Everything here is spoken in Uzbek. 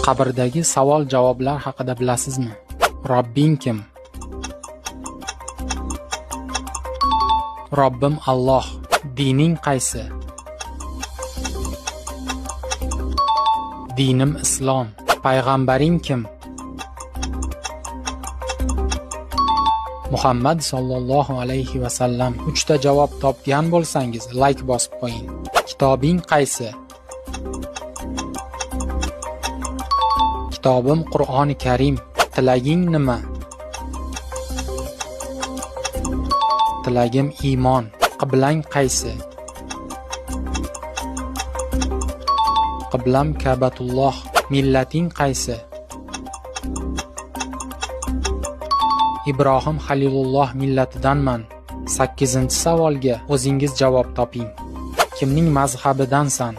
Qabrdagi savol-javoblar haqida bilasizmi? Robbing kim? Robbim Alloh. Dining qaysi? Dinim Islom. Payg'ambaring kim? Muhammad sallallohu alayhi va sallam. 3 ta javob topgan bo'lsangiz, like bosib qo'ying. Kitobing qaysi? Kitobim Qur'oni Karim. Tilaging nima? Tilagim iymon. Qiblang qaysi? Qiblam Ka'batulloh. Millating qaysi? Ibrohim Halilulloh millatidanman. 8-savolga o'zingiz javob toping. Kimning mazhabidansan?